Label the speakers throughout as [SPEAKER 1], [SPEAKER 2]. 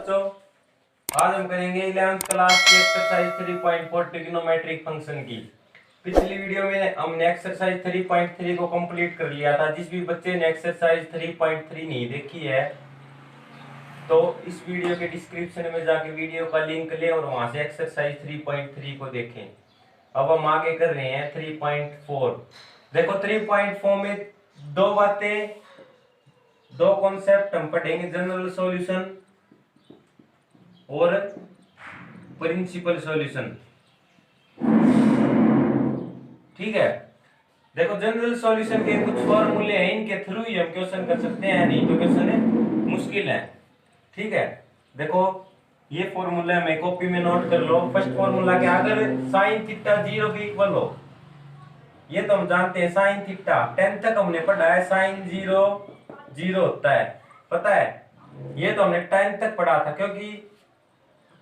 [SPEAKER 1] बच्चों, आज हम करेंगे 11th क्लास की एक्सरसाइज 3.4 ट्रिग्नोमेट्रिक फंक्शन की। पिछली वीडियो में हमने एक्सरसाइज 3.3 को कंप्लीट कर लिया था। जिस भी बच्चे ने एक्सरसाइज 3.3 नहीं देखी है तो इस वीडियो के डिस्क्रिप्शन में जाके वीडियो का लिंक ले और वहां से एक्सरसाइज 3.3 को देखें। अब हम आगे कर रहे हैं 3.4। देखो 3.4 में दो बातें, दो कॉन्सेप्ट हम पढ़ेंगे, जनरल सॉल्यूशन और प्रिंसिपल सॉल्यूशन। ठीक है, देखो जनरल सॉल्यूशन के कुछ फॉर्मूले हैं, इनके थ्रू ही हम क्वेश्चन कर सकते हैं, नहीं तो क्वेश्चन मुश्किल है। ठीक है, देखो ये फॉर्मूला में कॉपी में नोट कर लो। फर्स्ट फॉर्मूला क्या, अगर साइन थीटा 0 के इक्वल हो, ये तो हम जानते हैं साइन थीटा 10 तक हमने पढ़ा है, साइन 0 0 होता है, पता है, ये तो हमने 10 तक पढ़ा था। क्योंकि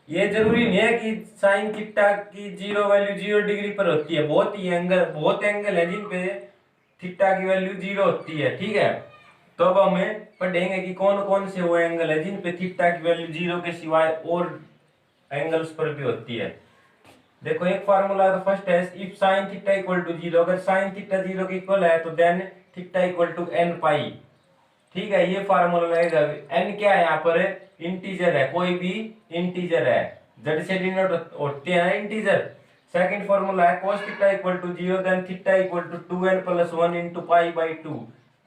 [SPEAKER 1] ये जरूरी नहीं है कि साइन थीटा की 0 वैल्यू 0 डिग्री पर होती है। बहुत एंगल है जिन पे थीटा की वैल्यू 0 होती है। ठीक है, तो अब हमें पढ़ेंगे कि कौन कौन से वो एंगल है जिन पे थीटा की वैल्यू 0 के सिवाय और एंगल्स पर भी होती है। देखो एक फार्मूला तो फर्स्ट है, if sine theta equal to 0, अगर साइन थीटा 0 के इक्वल है तो then theta equal to n pi. ठीक है, ये फार्मूला लगेगा। n क्या है, यहाँ पर इंटीजर है, कोई भी इंटीजर है, z से डिनोट होते हैं इंटीजर। सेकंड फार्मूला है cos theta equal to 0 then theta equal to 2n plus 1 into pi by 2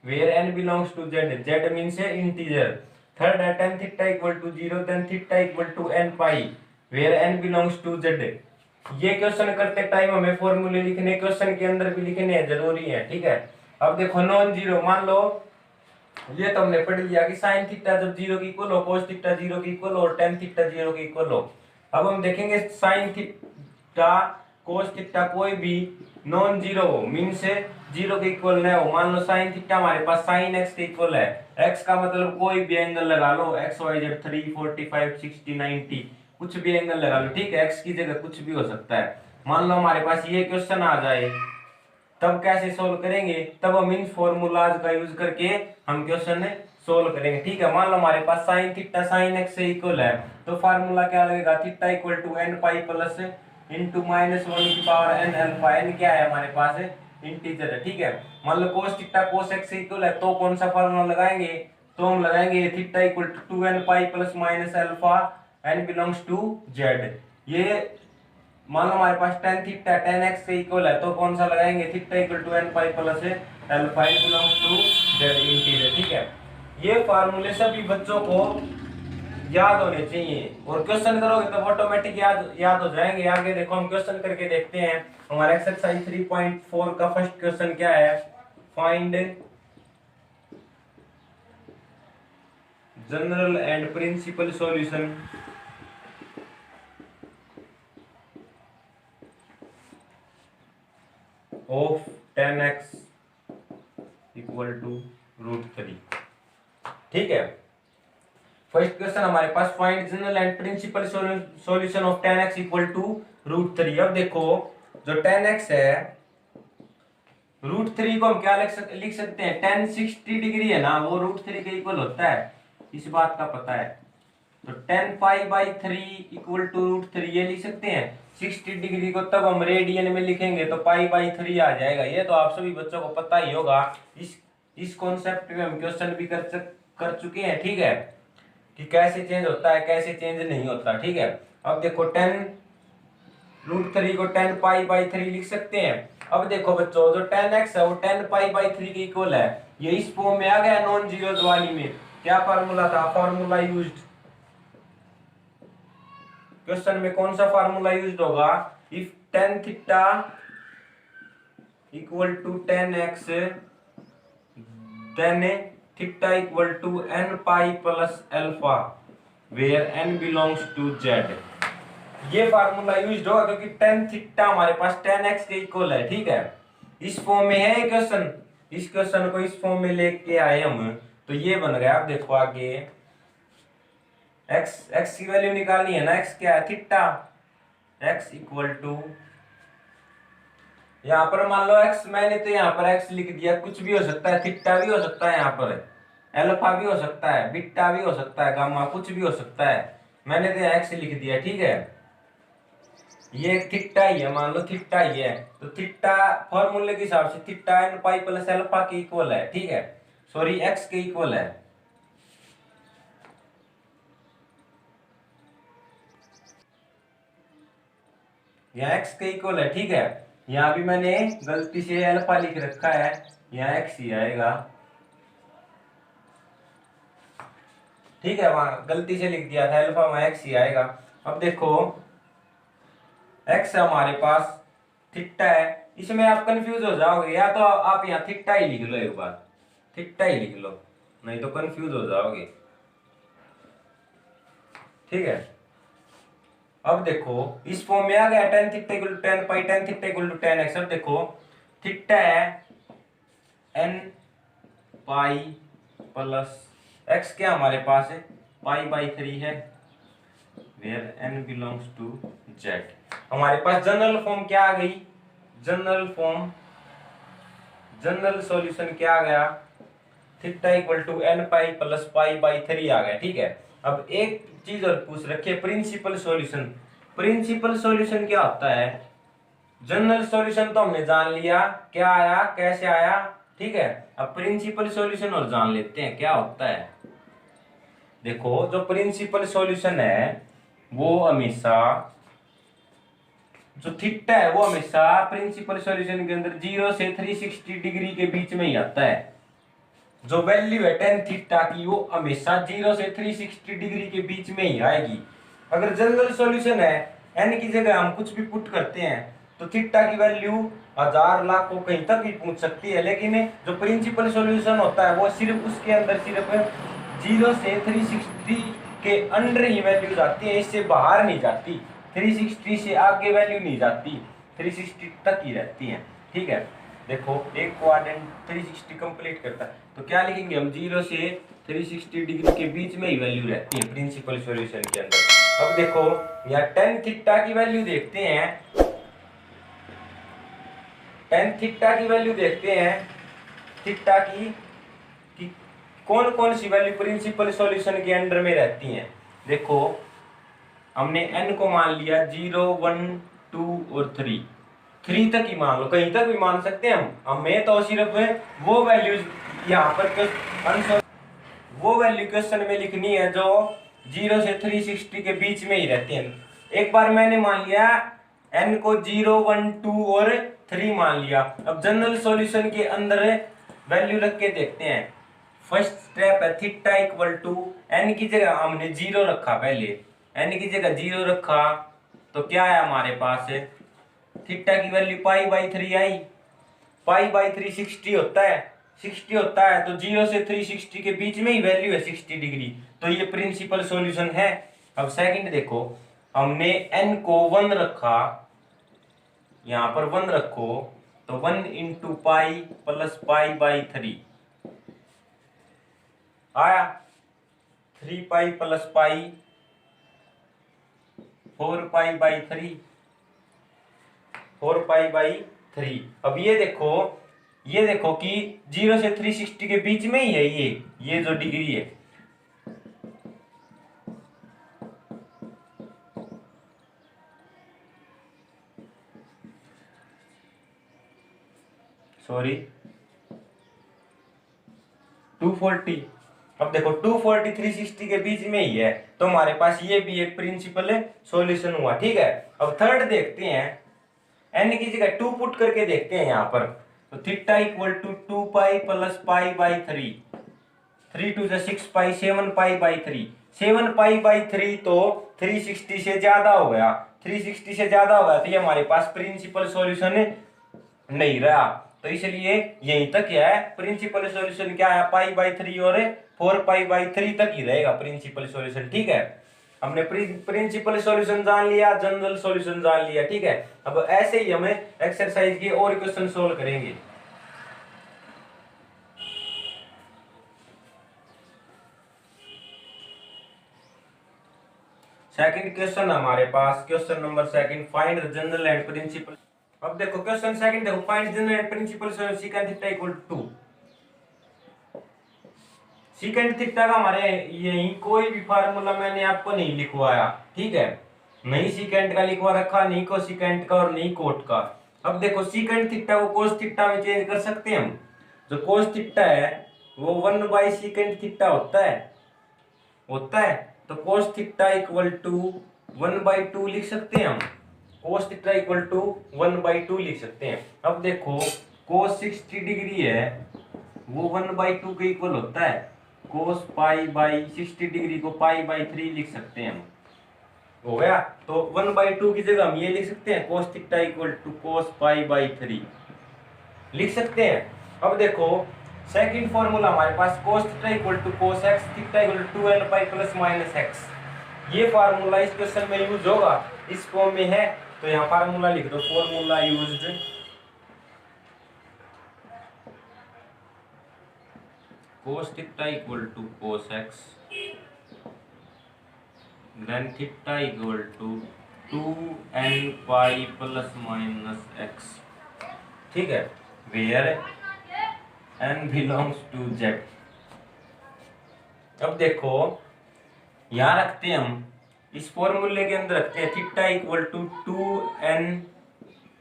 [SPEAKER 1] where n belongs to z, z means है इंटीजर। थर्ड है tan theta equal to 0 then theta equal to n pi where n belongs to z। ये question करते time हमें फॉर्मूले लिखने, question के अंदर भी लिखने हैं, जरूरी है। ठीक है, अब देखो नॉन जीरो, मान लो ये तो हमने पढ़ लिया कि साइन थीटा जब 0 की इक्वल हो, cos थीटा 0 की इक्वल हो और tan थीटा 0 की इक्वल हो। अब हम देखेंगे साइन थीटा cos थीटा कोई भी नॉन जीरो हो, मीन से 0 के इक्वल न हो। मान लो साइन थीटा हमारे पास साइन x के इक्वल है, x का मतलब कोई भी एंगल लगा लो, x y z 3 45 60 90, कुछ भी एंगल लगा लो। ठीक है, x की जगह कुछ भी हो सकता है। मान लो हमारे पास ये क्वेश्चन आ जाए, तब कैसे सोल्व करेंगे, तब हम इन फॉर्मूलाज का यूज करके हम क्वेश्चन सोल्व करेंगे। ठीक है, मान लो हमारे पास साइन थीटा साइन x से इक्वल है, तो फार्मूला क्या लगेगा, theta equal to n pi plus into minus 1 की पावर n अल्फा। n क्या है हमारे पास, इंटीजर है। ठीक है, मान लो cos थीटा cos x से इक्वल है, तो कौन सा फार्मूला लगाएंगे, तो हम लगाएंगे theta equal to 2n pi plus minus alpha n belongs to z। ये मान लो हमारे पास tan थीटा tan x के इक्वल है, तो कौन सा लगाएंगे, theta equal to n pi plus alpha n belongs to z integer. ठीक है, ये फार्मूले सभी बच्चों को याद होने चाहिए और क्वेश्चन करोगे तो ऑटोमेटिक याद हो जाएंगे। आगे देखो हम क्वेश्चन करके देखते हैं। हमारा एक्सरसाइज 3.4 का फर्स्ट क्वेश्चन क्या है, find general and principal solution of tan x equal to √3। ठीक है, फर्स्ट क्वेश्चन हमारे पास find general and principal solution of tan x equal to √3। अब देखो जो tan x है, √3 को हम क्या लिख सकते हैं, tan 60 डिग्री है ना, वो √3 के इक्वल होता है, इस बात का पता है। तो tan pi by 3 equal to √3 ये लिख सकते हैं। 60 डिग्री को तब हम रेडियन में लिखेंगे तो पाई बाई 3 आ जाएगा। ये तो आप सभी बच्चों को पता ही होगा, इस कॉन्सेप्ट में हम क्वेश्चन भी कर चुके हैं। ठीक है, कि कैसे चेंज होता है कैसे चेंज नहीं होता। ठीक है, अब देखो tan √3 को tan पाई बाई 3 लिख सकते हैं। अब देखो बच्चों जो tan x है वो tan पाई बाई 3 के इक्वल है, ये इस फॉर्म में आ गया नॉन जीरो वाली में। क्या फार्मूला था, फार्मूला यूज्ड, क्वेश्चन में कौन सा फार्मूला यूज्ड होगा, if tan theta equal to tan x then theta equal to n pi plus alpha where n belongs to z। ये फार्मूला यूज्ड होगा क्योंकि tan थीटा हमारे पास tan x के इक्वल है। ठीक है, इस फॉर्म में है क्वेश्चन, इस क्वेश्चन को इस फॉर्म में लेके आए हम, तो ये बन गया। आप देखो आगे x की वैल्यू निकालनी है ना, x क्या है, थीटा, x इक्वल टू, यहाँ पर मान लो x, मैंने तो यहाँ पर x लिख दिया, कुछ भी हो सकता है, थीटा भी हो सकता है, यहाँ पर अल्फा भी हो सकता है, बीटा भी हो सकता है, गामा कुछ भी हो सकता है। मैंने तो एक्स लिख दिया, ठीक है। ये थीटा ही है, मान लो थीटा ही है, तो थीटा फॉर्मूले के हिसाब से theta N pi plus alpha के इक्वल है, ठीक है, सॉरी एक्स के इक्वल है। यहाँ एक्स के इक्वल है, ठीक है। यहाँ भी मैंने गलती से अल्फा लिख रखा है, यहाँ एक्स ही आएगा, ठीक है, वहां गलती से लिख दिया था अल्फा, वहां एक्स ही आएगा। अब देखो एक्स हमारे पास थीटा है, इसमें आप कंफ्यूज हो जाओगे, या तो आप यहाँ थीटा ही लिख लो, एक बार थीटा ही लिख लो, नहीं तो कंफ्यूज हो जाओगे, ठीक है। अब देखो इस फॉर्म में आ गया, tan theta equal to tan pi, tan theta equal to tan x। अब देखो थीटा है n पाई प्लस x, क्या हमारे पास है पाई बाई 3 है, where n belongs to z। हमारे पास जनरल फॉर्म क्या आ गई, जनरल फॉर्म, जनरल सॉल्यूशन क्या आ गया, theta equal to n pi plus pi by 3 आ गया, ठीक है। अब एक चीज और पूछ रखी है, प्रिंसिपल सॉल्यूशन। प्रिंसिपल सॉल्यूशन क्या होता है, जनरल सॉल्यूशन तो हमने जान लिया क्या आया कैसे आया, ठीक है। अब प्रिंसिपल सॉल्यूशन और जान लेते हैं क्या होता है। देखो जो प्रिंसिपल सॉल्यूशन है वो हमेशा, जो थीटा है वो हमेशा प्रिंसिपल सॉल्यूशन के अंदर 0 से 360 डिग्री के बीच में ही आता है। जो वैल्यू है tan थीटा की वो हमेशा 0 से 360 डिग्री के बीच में ही आएगी। अगर जनरल सॉल्यूशन है, n की जगह हम कुछ भी पुट करते हैं तो थीटा की वैल्यू हजार लाखों कहीं तक भी पहुंच सकती है, लेकिन जो प्रिंसिपल सॉल्यूशन होता है वो सिर्फ उसके अंदर सिर्फ 0 से 360 के अंदर ही वैल्यू जाती है, इससे बाहर नहीं जाती, 360 से आगे वैल्यू नहीं जाती, 360 तक ही रहती है, ठीक है। देखो एक क्वाड्रेंट 360 कंप्लीट करता है, तो क्या लिखेंगे हम 0 से 360 डिग्री के बीच में ही वैल्यू रहती है प्रिंसिपल सॉल्यूशन के अंदर। अब देखो यहाँ tan थीटा की वैल्यू देखते हैं, tan थीटा की वैल्यू देखते हैं, थीटा की कि कौन कौन सी वैल्यू प्रिंसिपल सॉल्यूशन के अंडर में रहती हैं। देखो हमने n को मान लिया 0 1 2 और 3 तक ही मान लो, कहीं तक भी मान सकते हैं हम, हमें तो सिर्फ वो वैल्यूज यहाँ पर आंसर, वो वैल्यू क्वेश्चन में लिखनी है जो 0 से 360 के बीच में ही रहती हैं। एक बार मैंने मान लिया n को 0 1 2 और 3 मान लिया। अब जनरल सॉल्यूशन के अंदर वैल्यू रख के देखते हैं। फर्स्ट स्टेप है थीटा इक्वल टू n की जगह हमने 0 रखा, पहले n की जगह 0 रखा तो क्या है हमारे पास है थीटा की value pi by 3 I, pi by 3 60 होता है, 60 होता है तो 0 से 360 के बीच में ही वैल्यू है 60 डिग्री, तो ये प्रिंसिपल सॉल्यूशन है। अब सेकंड देखो हमने n को 1 रखा, यहाँ पर 1 रखो तो 1 into pi plus pi by 3 आया, 3 पाई plus pi 4 pi by 3, 4 pi by 3। अब ये देखो कि 0 से 360 के बीच में ही है ये जो डिग्री है, सॉरी 240। अब देखो 240 360 के बीच में ही है, तो हमारे पास ये भी एक प्रिंसिपल सॉल्यूशन हुआ, ठीक है। अब थर्ड देखते हैं, n की जगह 2 पुट करके देखते हैं यहाँ पर, तो theta equal to 2 pi plus pi by 3, 3 2 से 6 पाई 7 पाई बाई 3, 7 पाई बाई 3 तो 360 से ज्यादा हो गया, 360 से ज्यादा हो गया तो ये हमारे पास प्रिंसिपल सॉल्यूशन नहीं रहा, तो इसलिए यहीं तक क्या है प्रिंसिपल सॉल्यूशन क्या है पाई बाई 3 और 4 पाई बाई 3 तक ही रहेगा प्रिंसिपल सॉल्यूशन, ठीक है। हमने प्रिंसिपल सॉल्यूशन जान लिया, जनरल सॉल्यूशन जान लिया, ठीक है। अब ऐसे ही हमें एक्सरसाइज के और क्वेश्चन सोल्व करेंगे। सेकंड क्वेश्चन हमारे पास, question number second, find the general and principal. अब देखो क्वेश्चन सेकंड देखो, find general and principal solution second theta equal to 2। Secant theta का हमारे यही कोई भी फार्मूला मैंने आपको नहीं लिखवाया, ठीक है, नहीं सीकेंट का लिखवा रखा, नहीं को सीकेंट का और नहीं कोट का। अब देखो सीकेंट थीटा को कोस थीटा में चेंज कर सकते हैं हम। जो कोस थीटा है वो 1/सीकेंट थीटा होता है। तो कोस थीटा इक्वल टू 1/2 लिख सकते हैं हम। कोस थीटा इक्वल टू 1/2 लिख सकते हैं। अब देखो कोस 60 डिग्री है वो 1/2 के इक्वल होता है। कोस पाई बाई 60 डिग्री को पाई/3 लिख सकते हैं हम। हो गया। तो 1/2 की जगह हम ये लिख सकते हैं cos theta equal to cos पाई/3 लिख सकते हैं। अब देखो सेकंड फॉर्मूला हमारे पास cos theta equal to cos x theta equal to 2n pi plus minus x। ये फार्मूला इस क्वेश्चन में यूज होगा, इस फॉर्म में है तो यहाँ फार्मूला लिख दो। Formula used cos theta equal to cos x then theta equal to 2n pi plus minus x, ठीक है, where n belongs to z। अब देखो यहां रखते हैं हम, इस फॉर्मूले के अंदर रखते हैं theta equal to 2n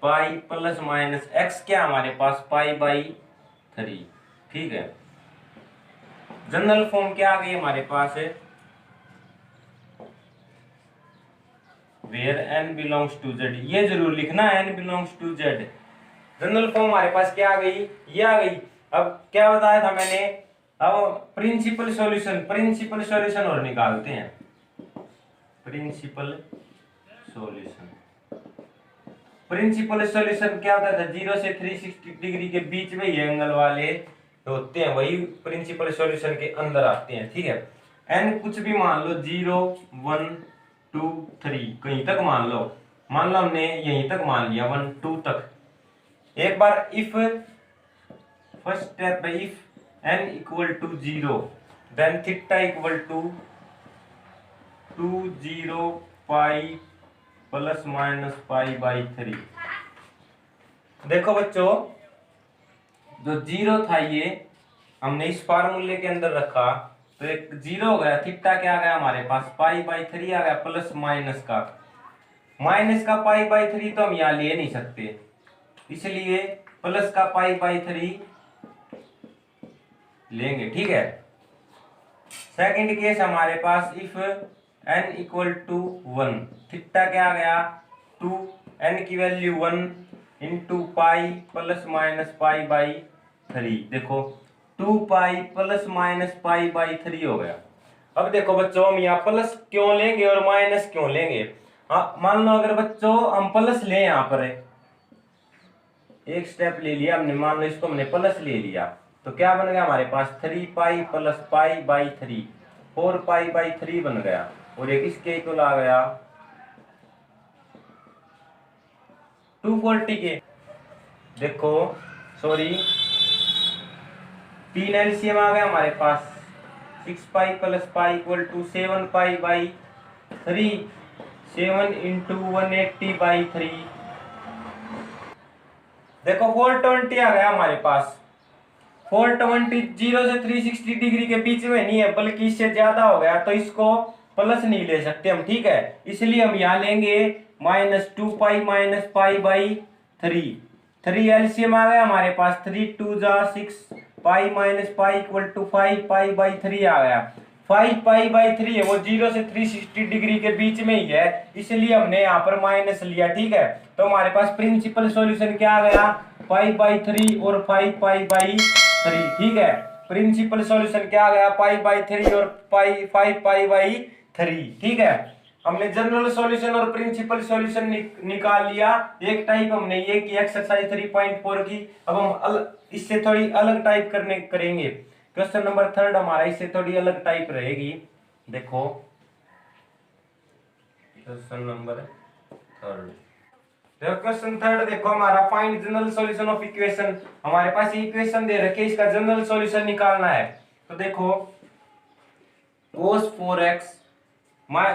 [SPEAKER 1] pi plus minus x, क्या हमारे पास पाई/3, ठीक है। जनरल फॉर्म क्या आ गई हमारे पास है, where n belongs to z। ये जरूर लिखना n belongs to z। General form हमारे पास क्या आ गई, ये आ गई। अब क्या बताया था मैंने, अब प्रिंसिपल सॉल्यूशन और निकालते हैं। प्रिंसिपल सॉल्यूशन क्या होता था, 0 से 360 डिग्री के बीच में ये एंगल वाले होते हैं, वही प्रिंसिपल सॉल्यूशन के अंदर आते हैं, ठीक है। n कुछ भी मान लो, 0 1 2 3 कहीं तक मान लो हमने यहीं तक मान लिया 1 2 तक। एक बार इफ फर्स्ट स्टेप है, if n equal to 0 then theta equal to 2 pi plus minus pi. देखो बच्चों जो 0 था ये हमने इस फार्मूले के अंदर रखा तो एक 0 हो गया, थीटा क्या आ गया हमारे पास पाई/3 आ गया, प्लस माइनस का पाई/3 तो हम यहाँ ले नहीं सकते, इसलिए प्लस का पाई/3 लेंगे, ठीक है। सेकंड केस हमारे पास if n equal to 1, theta क्या आ गया 2, n की value 1 into pi plus minus pi. देखो 2 पाई प्लस माइनस पाई/3 हो गया। अब देखो बच्चों हम यहाँ प्लस क्यों लेंगे और माइनस क्यों लेंगे, हाँ मान लो अगर बच्चों हम प्लस लें, यहाँ पर एक स्टेप ले लिया हमने, मान लो इसको हमने प्लस ले लिया तो क्या बन गया हमारे पास 3 पाई प्लस पाई/3, 4 पाई/3 बन गया, और एक इसके इक्वल आ गया 240 के। देखो सॉरी 3 एलसीएम आ गया हमारे पास, 6 pi plus pi equal to 7 पाई/3, 7 इंटू 180/3। देखो 420 आ गया हमारे पास। 420 0 से 360 डिग्री के बीच में नहीं है बल्कि इससे ज्यादा हो गया, तो इसको प्लस नहीं ले सकते हम, ठीक है। इसलिए हम यहाँ लेंगे -2 पाई माइनस पाई/3। 3 एलसीएम आ गया हमारे पास, 3 2 जा 6 pi minus pi equal to 5 पाई/3 आ गया। 5 पाई/3 है वो 0 से 360 डिग्री के बीच में ही है, इसलिए हमने यहाँ पर माइनस लिया, ठीक है। तो हमारे पास प्रिंसिपल सॉल्यूशन क्या आ गया, पाई/3 और 5 पाई/3, ठीक है। प्रिंसिपल सॉल्यूशन क्या आ गया, पाई/3 और 5 पाई/3, ठीक है। हमने जनरल सॉल्यूशन और प्रिंसिपल सॉल्यूशन निकाल लिया। एक टाइप हमने ये की एक्सरसाइज 3.4 की। अब हम इससे थोड़ी अलग टाइप करेंगे। क्वेश्चन नंबर 3 हमारा इससे थोड़ी अलग टाइप रहेगी। देखो क्वेश्चन नंबर 3, क्वेश्चन 3 देखो हमारा find general solution of equation. हमारे पास इक्वेशन दे रखे, इसका जनरल सॉल्यूशन निकालना है। तो देखो cos 4x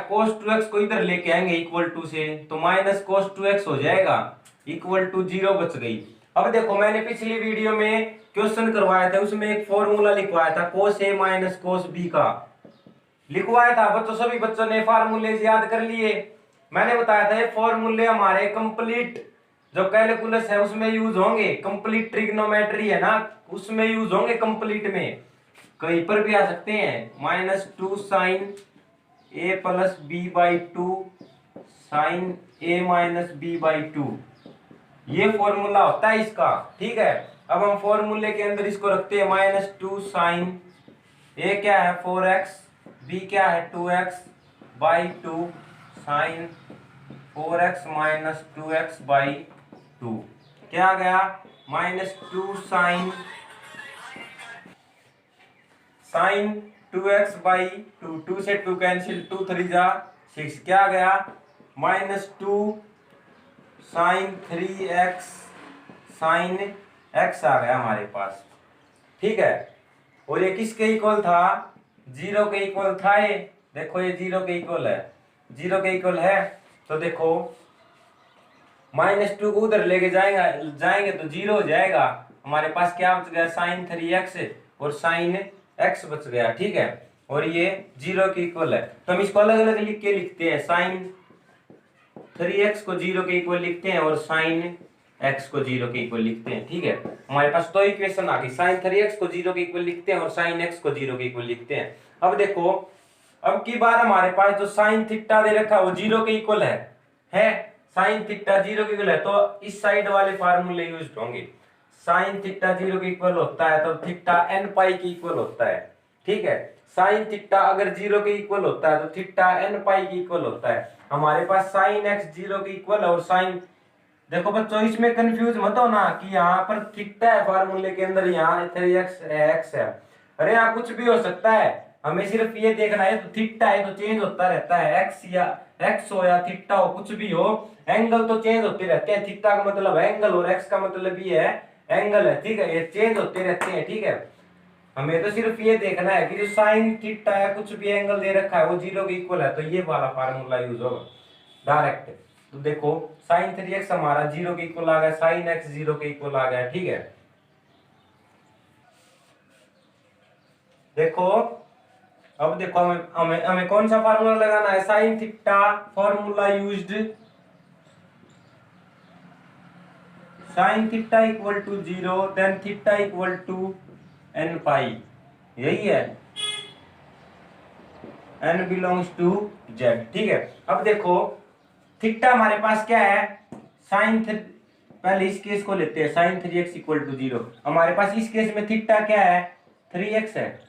[SPEAKER 1] cos 2x को इधर लेके आएंगे इक्वल टू से, तो माइनस cos 2x हो जाएगा, इक्वल टू 0 बच गई। अब देखो मैंने पिछली वीडियो में क्वेश्चन करवाया था, उसमें एक फॉर्मूला लिखवाया था cos a minus cos b का लिखवाया था। बच्चों सभी बच्चों ने फार्मूले याद कर लिए। मैंने बताया था ये फॉर्मूले हमारे कंप्लीट जो कैलकुलस है उसमें यूज होंगे, कंप्लीट ट्रिग्नोमेट्री है ना उसमें यूज होंगे, कंप्लीट में कहीं पर भी आ सकते हैं। -2 sine a plus B by two sine a minus B by two, ये फॉर्मूला होता है इसका। ठीक है, अब हम फॉर्मूले के अंदर इसको रखते हैं -2 साइन ए क्या है 4x, बी क्या है 2x by two sine 4x minus 2x by two, क्या आ गया -2 साइन 2x बाई टू, 2 से 2 कैंसिल, 2 3 जा 6, क्या आ गया -2 साइन 3x साइन x आ गया हमारे पास। ठीक है, और ये किसके इक्वल था, 0 के इक्वल था ये। देखो ये 0 के इक्वल है, 0 के इक्वल है तो देखो -2 को उधर लेके जाएंगे तो 0 हो जाएगा। हमारे पास क्या बच गया साइन 3x और साइन x बच गया। ठीक है, और ये 0 के इक्वल है तो हम इसको अलग अलग लिख के लिखते हैं, साइन 3x को 0 के इक्वल लिखते हैं और साइन x को 0 के इक्वल लिखते हैं। ठीक है, हमारे पास दो इक्वेशन आ गई, साइन 3x को 0 के इक्वल लिखते हैं और साइन x को 0 के इक्वल लिखते हैं। अब देखो अब की बार हमारे पास जो साइन थीटा दे रखा है वो 0 के इक्वल है साइन थीटा 0 के इक्वल है तो इस साइड वाले फार्मूले यूज होंगे। साइन थीटा 0 के इक्वल होता है तो थीटा n पाई के इक्वल होता है। ठीक है, साइन थीटा अगर 0 के इक्वल होता है तो थीटा n पाई के इक्वल होता है। हमारे पास साइन x 0 के इक्वल और साइन, देखो बच्चों इसमें कंफ्यूज मत हो ना कि यहाँ पर थीटा है फार्मूले के अंदर, यहाँ 3x x है। अरे यहाँ कुछ भी हो सकता है, हमें सिर्फ ये देखना है तो थीटा है तो चेंज होता रहता है, x या x हो या थीटा हो कुछ भी हो, एंगल तो चेंज होते रहते हैं। थीटा का मतलब एंगल और x का मतलब ये है एंगल है। ठीक है, ये चेंज होते रहते हैं। ठीक है, हमें तो सिर्फ ये देखना है कि जो साइन थीटा है कुछ भी एंगल दे रखा है वो 0 के इक्वल है तो ये वाला फार्मूला यूज होगा डायरेक्ट। तो देखो साइन 3x हमारा 0 के इक्वल आ गया, साइन x 0 के इक्वल आ गया। ठीक है, देखो अब देखो हमें कौन सा फार्मूला लगाना है, sine theta formula used, sine theta equal to 0 then theta equal to n pi, यही है, n बिलोंग्स टू z। ठीक है, अब देखो थीटा हमारे पास क्या है, साइन, पहले इस केस को लेते हैं, साइन 3x इक्वल टू 0। हमारे पास इस केस में थीटा क्या है 3x है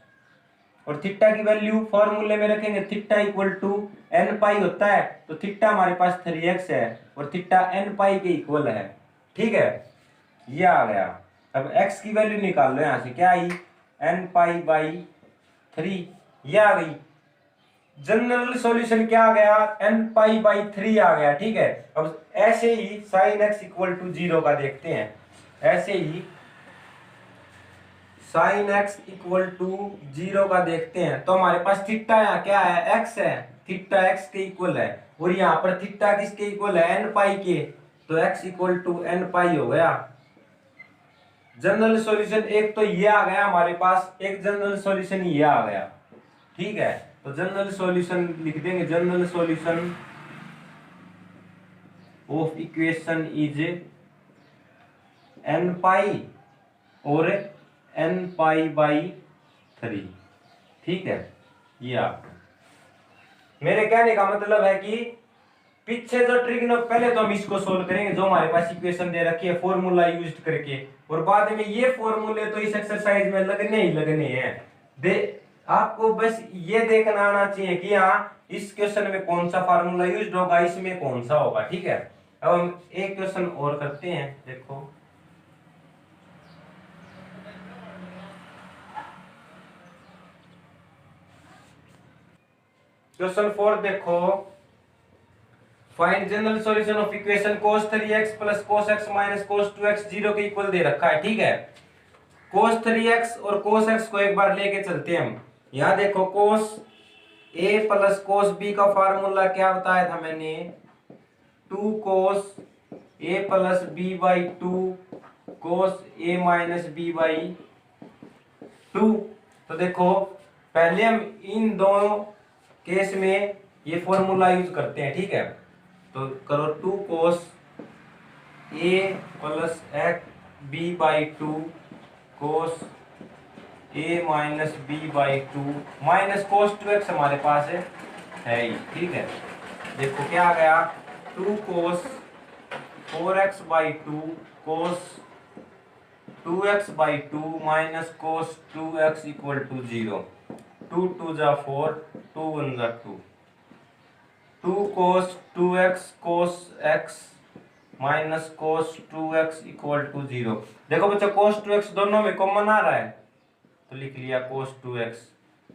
[SPEAKER 1] और थीटा की वैल्यू फॉर्मूले में रखेंगे, थीटा इक्वल टू n पाई होता है तो थीटा हमारे पास 3x है और थीटा n पाई के इक्वल है। ठीक है, ये आ गया। अब x की वैल्यू निकाल लो, यहां से क्या आई n पाई बाई 3, ये आ गई। जनरल सॉल्यूशन क्या आ गया n पाई बाई 3 आ गया। ठीक है, अब ऐसे ही साइन x इक्वल टू 0 का देखते हैं, ऐसे ही साइन x इक्वल टू 0 का देखते हैं तो हमारे पास थीटा यहाँ क्या है x है, थीटा x के इक्वल है और यहाँ पर थीटा किसके इक्वल है n पाई के, तो x इक्वल टू n पाई हो गया। जनरल सॉल्यूशन एक तो ये आ गया हमारे पास, एक जनरल सॉल्यूशन ये आ गया। ठीक है, तो जनरल सॉल्यूशन लिख देंगे, general solution of equation is n पाई और n पाई बाई 3। ठीक है, ये आपका मेरे कहने का मतलब है कि पीछे जो ट्रिग्नो, पहले तो हम इसको सोल्व करेंगे जो हमारे पास इक्वेशन दे रखी है फॉर्मूला यूज करके, और बाद में ये फॉर्मूले तो इस एक्सरसाइज में लगने ही लगने हैं। आपको बस ये देखना आना चाहिए कि हाँ इस क्वेश्चन में कौन सा फार्मूला यूज होगा, इसमें कौन सा होगा। ठीक है, अब हम एक क्वेश्चन और करते हैं। देखो क्वेश्चन 4 देखो, find general solution of equation cos 3x plus cos x minus cos 2x 0 के इक्वल दे रखा है। ठीक है, cos 3x और cos x को एक बार लेके चलते हैं हम। यहां देखो cos a plus cos b का फार्मूला क्या बताया था मैंने, 2 cos a plus b by 2 cos A minus B by 2। तो देखो पहले हम इन दोनों केस में ये फॉर्मूला यूज करते हैं, ठीक है। तो करो 2 cos A plus X B by 2 cos A minus B by 2 minus cos 2x हमारे पास है ही, ठीक है। देखो क्या आ गया, 2 cos 4x by 2 cos 2x by 2 minus cos 2x equal to 0। 2 2 जा 4, 2 1 जा 2। 2 cos 2x cos x minus cos 2x equal to 0। देखो बच्चों कोस 2x दोनों में कॉमन आ रहा है, तो लिख लिया कोस 2x।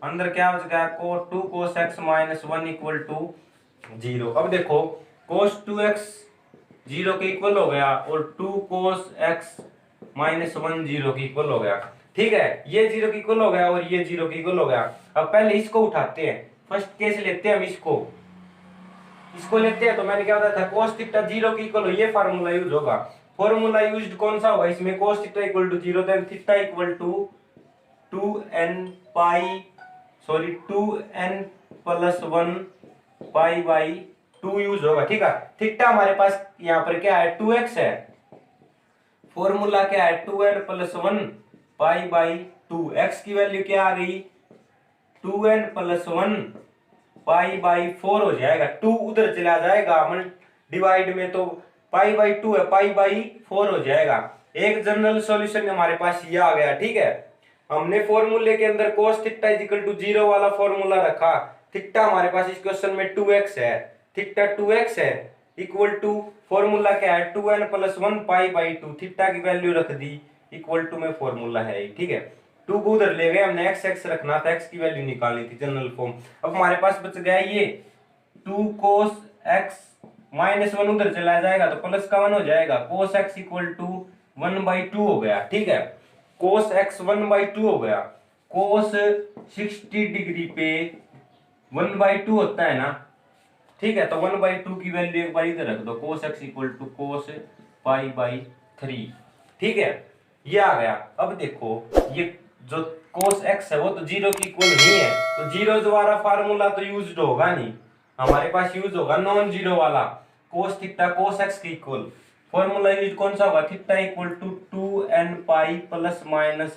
[SPEAKER 1] अंदर क्या बच गया, को 2 कोस x माइनस 1 इक्वल टू 0। अब देखो कोस 2x 0 के इक्वल हो गया और 2 कोस x माइनस 1 0 के इक्वल हो गया, ठीक है। ये 0 के इक्वल हो गया और ये 0 के इक्वल हो गया। अब पहले इसको उठाते हैं, फर्स्ट केस लेते हैं हम इसको लेते हैं। तो मैंने क्या बताया था, कोस थीटा 0 के इक्वल हो, ये फार्मूला यूज होगा। फार्मूला यूज्ड कौन सा होगा इसमें, cos theta equal to 0 then theta equal to 2n plus 1 pi by 2 use होगा, ठीक है। थीटा हमारे पास यहाँ पर क्या है, 2x है। फॉर्मूला क्या है, 2n plus 1 pi by 2। x की वैल्यू क्या आ गई, 2n प्लस 1 पाई बाई 4 हो जाएगा। 2 उधर चला जाएगा डिवाइड में, तो पाई बाई 2 है, पाई बाई 4 हो जाएगा। एक जनरल सॉल्यूशन हमारे पास ये आ गया, ठीक है। हमने फॉर्मूले के अंदर cos थीटा इक्वल टू 0 वाला फॉर्मूला रखा। थीटा हमारे पास इस क्वेश्चन में 2x है, थीटा 2x है इक्वल टू फॉर्मूला क्या है, 2n plus 1 pi by 2। Theta की वैल्यू रख दी इक्वल टू में फॉर्मूला है, ठीक है। 2 को उधर ले गए, हमने x रखना था, x की वैल्यू निकालनी थी जनरल फॉर्म। अब हमारे पास बच गया ये 2 cos x माइनस 1 उधर चला जाएगा तो प्लस का 1 हो जाएगा, cos x इक्वल टू 1/2 हो गया, ठीक है। cos x 1/2 हो गया। cos 60 डिग्री पे 1/2 होता है ना, ठीक है। तो 1/2 की वैल्यू एक बार इधर रख दो, cos x equal to cos pi by 3, ठीक है। ये आ गया। अब देखो ये जो cos x है वो तो 0 की इक्वल नहीं है, तो 0 द्वारा फार्मूला तो यूज्ड होगा नहीं, हमारे पास यूज होगा नॉन जीरो वाला। cos थीटा cos x की इक्वल फॉर्मूला यूज कौन सा होगा, theta equal to 2n pi plus minus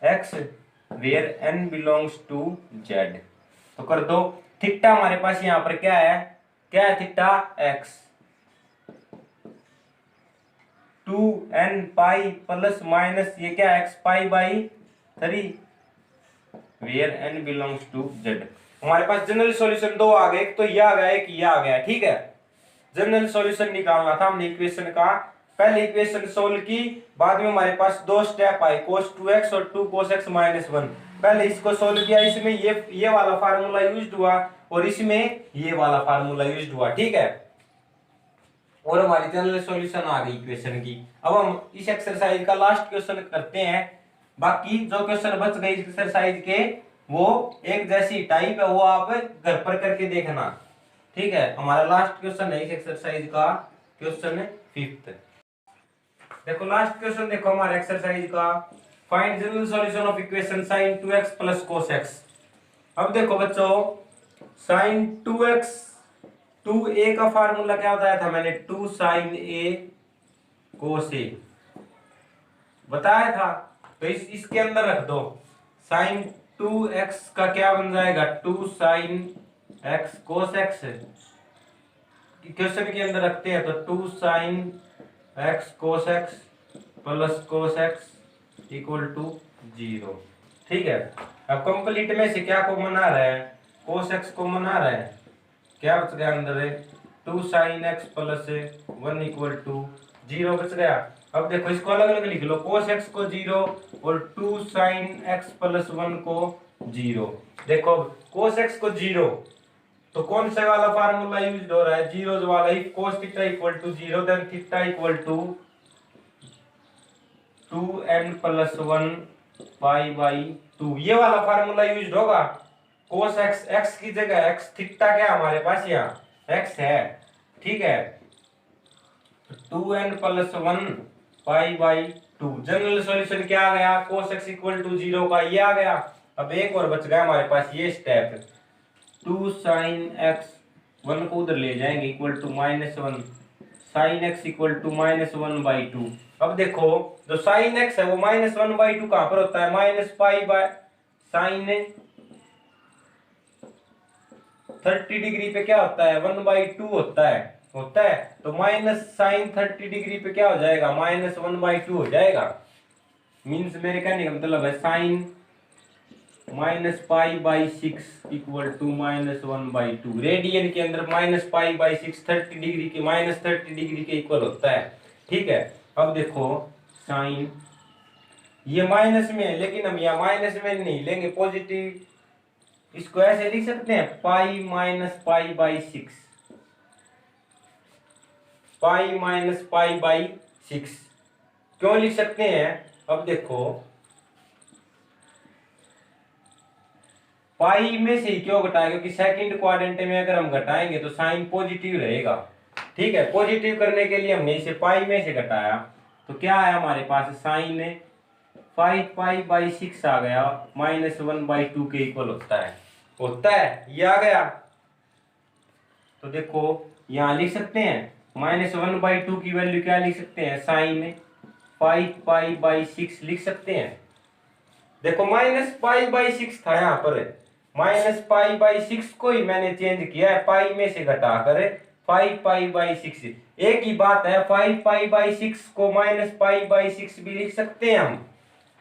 [SPEAKER 1] x where n belongs to z। तो कर दो, थीटा हमारे पास यहाँ पर क्या है theta x, 2n pi plus minus ये क्या है x pi by 3 where n belongs to z। हमारे पास जनरल सॉल्यूशन दो आ गए, एक तो ये आ गया एक ये आ गया, ठीक है। जनरल सॉल्यूशन निकालना था हमने इक्वेशन का, पहले इक्वेशन सोल्व की, बाद में हमारे पास दो स्टेप आए, cos 2x और 2 cos x माइनस 1। पहले इसको सोल्व किया, इसमें ये वाला फार्मूला यूज्ड हुआ और इसमें ये वाला फार्मूला यूज्ड हुआ, ठीक है। और हमारी जनरल सॉल्यूशन आ गई इक्वेशन की। अब हम इस एक्सरसाइज का लास्ट क्वेश्चन करते हैं। बाकी जो क्वेश्चन बच गए इस एक्सरसाइज के वो एक जैसी टाइप है, वो आप घर पर करके देखना, ठीक है। हमारा लास्ट क्वेश्चन है इस एक्सरसाइज का, क्वेश्चन 5। देखो लास्ट क्वेश्चन देखो हमारे एक्सरसाइज का, find general solution of equation sin 2x plus cos x। अब देखो बच्चों sin 2x 2a का फार्मूला क्या बताया था मैंने, 2 sin a cos a बताया था। तो इसके अंदर रख दो, sin 2x का क्या बन जाएगा, 2 sin x cos x। Question के अंदर रखते हैं तो 2 sin x cos x plus cos x equal to 0, ठीक है। अब कंप्लीट में से क्या कॉमन आ रहा है, cos x कॉमन आ रहा है, क्या बच गया अंदर है 2 sin x plus 1 equal to 0 बच गया। अब देखो इसको अलग अलग लिख लो, cos x को 0 और 2 sin x प्लस 1 को 0। देखो cos x को 0 तो कौन सा वाला फार्मूला यूज हो रहा है, 0 वाला ही, cos theta equal to 0 then theta equal to 2n plus 1 pi by 2, ये वाला फार्मूला यूज होगा। cos x x की जगह x थीटा क्या हमारे पास यहाँ x है, ठीक है। 2n+1 pi by 2। General solution क्या आ गया, cos x = 0 का ये आ गया। अब एक और बच गया हमारे पास ये स्टेप, 2 sin x 1 को उधर ले जाएंगे इक्वल टू -1 sin x = -1/2। अब देखो जो sin x है वो -1/2 कहां पर होता है, sin 30 डिग्री पे क्या होता है, 1/2 होता है तो माइनस sin 30 डिग्री पे क्या हो जाएगा, -1/2 हो जाएगा। मीन्स मेरे कहने का मतलब है sin -π/6 = -1/2। रेडियन के अंदर -π/6 30 डिग्री के -30 डिग्री के इक्वल होता है। ठीक है, अब देखो साइन ये माइनस में है लेकिन हम यहाँ माइनस में नहीं लेंगे, पॉजिटिव, इसको ऐसे लिख सकते हैं पाई -π/6, पाई -π/6 क्यों लिख सकते हैं। अब देखो पाई में से ही क्यों घटाएं, क्योंकि सेकंड क्वाड्रेंट में अगर हम घटाएंगे तो साइन पॉजिटिव रहेगा। ठीक है, पॉजिटिव करने के लिए हमने इसे पाई में से घटाया तो क्या आया हमारे पास, साइन 5π/6 आ गया, -1/2 के इक्वल होता है ये आ गया। तो देखो यहां लिख सकते हैं -1/2 की वैल्यू क्या लिख सकते हैं, साइन 5π/6 लिख सकते हैं। देखो -π/6 था यहाँ पर, -π/6 को ही मैंने चेंज किया है पाई में से घटाकर 5π/6। एक ही बात है, 5π/6 को -π/6 भी लिख सकते हैं हम,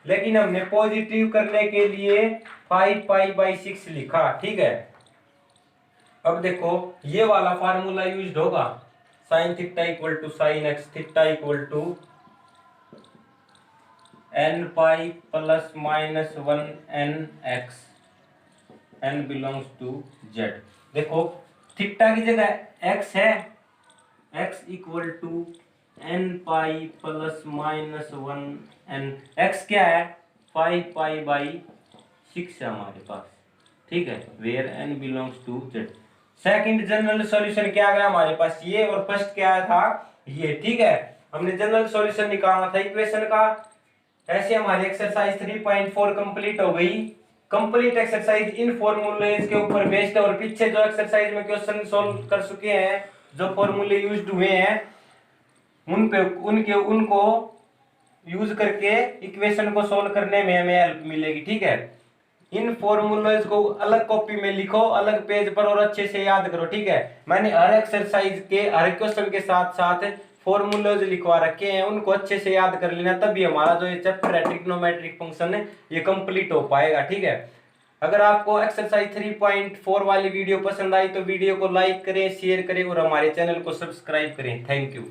[SPEAKER 1] लेकिन हमने पॉजिटिव करने के लिए 5π/6 लिखा। ठीक है, अब देखो ये वाला फार्मूला यूज्ड होगा, sin θ = sin x, θ = nπ ± 1nx, n belongs to z। देखो थीटा की जगह x है, x = nπ ± 1n, x क्या है 5π/6 है हमारे पास। ठीक है, where n belongs to z। Second general solution क्या आ गया हमारे पास, ये, और फर्स्ट क्या था ये। ठीक है, हमने जनरल सॉल्यूशन निकालना था इक्वेशन का। ऐसे हमारी एक्सरसाइज 3.4 कंप्लीट हो गई। कंप्लीट एक्सरसाइज इन फॉर्मूलेज के ऊपर बेस्ड है, और पीछे जो एक्सरसाइज में क्वेश्चन सॉल्व कर चुके हैं, जो फॉर्मूले यूज्ड हुए हैं उनको यूज करके इक्वेशन को सॉल्व करने में हमें हेल्प मिलेगी। ठीक है, इन फॉर्मूलेज को अलग कॉपी में लिखो, अलग पेज पर, और अच्छे से याद करो। ठीक है, मैंने हर एक्सरसाइज के हर क्वेश्चन के साथ साथ फॉर्मूलेज लिखवा रखे हैं, उनको अच्छे से याद कर लेना, तभी हमारा जो ये चैप्टर है ट्रिग्नोमेट्रिक फंक्शन है ये कंप्लीट हो पाएगा। ठीक है, अगर आपको एक्सरसाइज 3.4 वाली वीडियो पसंद आई तो वीडियो को लाइक करें, शेयर करें और हमारे चैनल को सब्सक्राइब करें। Thank you.